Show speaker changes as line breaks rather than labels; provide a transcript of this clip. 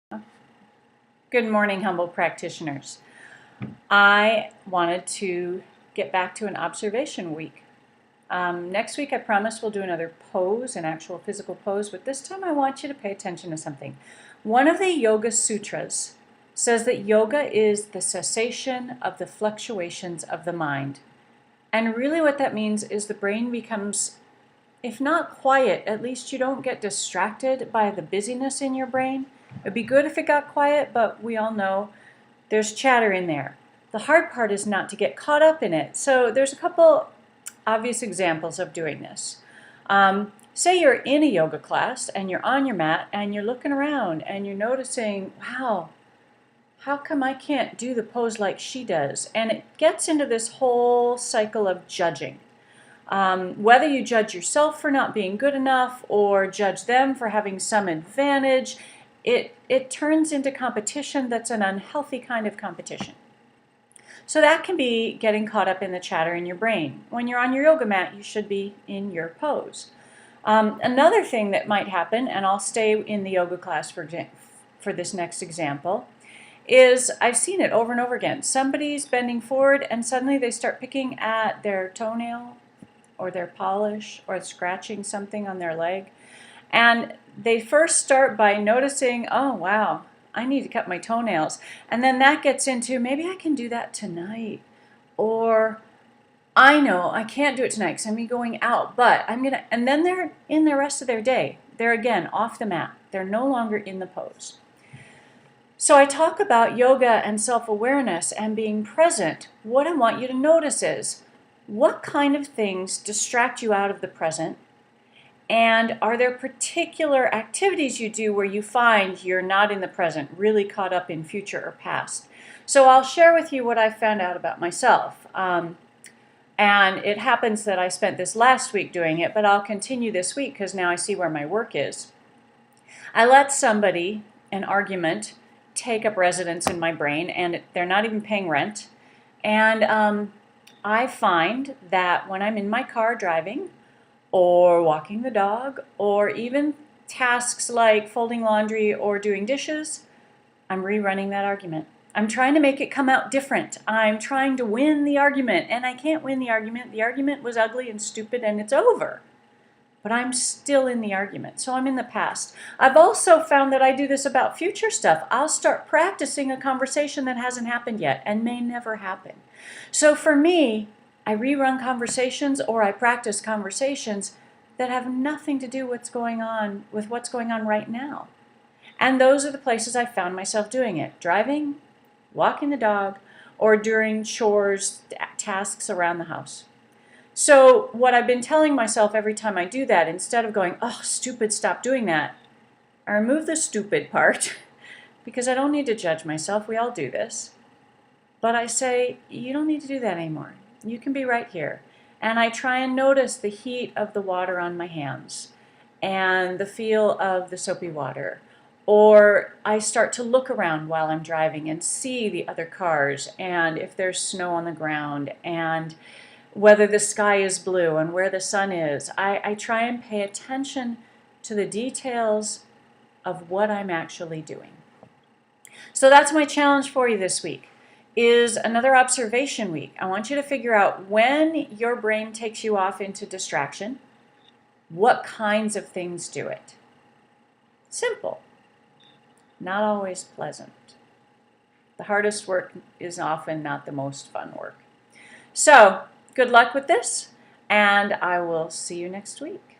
Good morning, humble practitioners. I wanted to get back to an observation week. Next week, I promise we'll do another pose, an actual physical pose, but this time I want you to pay attention to something. One of the Yoga Sutras says that yoga is the cessation of the fluctuations of the mind. And really what that means is the brain becomes, if not quiet, at least you don't get distracted by the busyness in your brain. It'd be good if it got quiet, but we all know there's chatter in there. The hard part is not to get caught up in it. So there's a couple obvious examples of doing this. Say you're in a yoga class and you're on your mat and you're looking around and you're noticing, wow, how come I can't do the pose like she does? And it gets into this whole cycle of judging. Whether you judge yourself for not being good enough or judge them for having some advantage, it turns into competition that's an unhealthy kind of competition. So that can be getting caught up in the chatter in your brain. When you're on your yoga mat, you should be in your pose. Another thing that might happen, and I'll stay in the yoga class for this next example, is I've seen it over and over again. Somebody's bending forward and suddenly they start picking at their toenail or their polish or scratching something on their leg. And they first start by noticing, oh, wow, I need to cut my toenails. And then that gets into, maybe I can do that tonight. Or, I know I can't do it tonight because I'm going out, but I'm going to, and then they're in the rest of their day. They're again off the mat. They're no longer in the pose. So I talk about yoga and self-awareness and being present. What I want you to notice is, what kind of things distract you out of the present? And are there particular activities you do where you find you're not in the present, really caught up in future or past? So I'll share with you what I found out about myself. And it happens that I spent this last week doing it, but I'll continue this week because now I see where my work is. I let somebody, an argument, take up residence in my brain, and they're not even paying rent. And I find that when I'm in my car driving, or walking the dog, or even tasks like folding laundry or doing dishes, I'm rerunning that argument. I'm trying to make it come out different. I'm trying to win the argument, and I can't win the argument. The argument was ugly and stupid, and it's over. But I'm still in the argument, so I'm in the past. I've also found that I do this about future stuff. I'll start practicing a conversation that hasn't happened yet and may never happen. So for me, I rerun conversations or I practice conversations that have nothing to do with what's going on right now. And those are the places I found myself doing it. Driving, walking the dog, or during chores, tasks around the house. So what I've been telling myself every time I do that, instead of going, oh, stupid, stop doing that, I remove the stupid part because I don't need to judge myself. We all do this. But I say, you don't need to do that anymore. You can be right here. And I try and notice the heat of the water on my hands and the feel of the soapy water. Or I start to look around while I'm driving and see the other cars and if there's snow on the ground and whether the sky is blue and where the sun is. I try and pay attention to the details of what I'm actually doing. So that's my challenge for you this week. Is another observation week. I want you to figure out when your brain takes you off into distraction, what kinds of things do it. Simple, not always pleasant. The hardest work is often not the most fun work. So, good luck with this, and I will see you next week.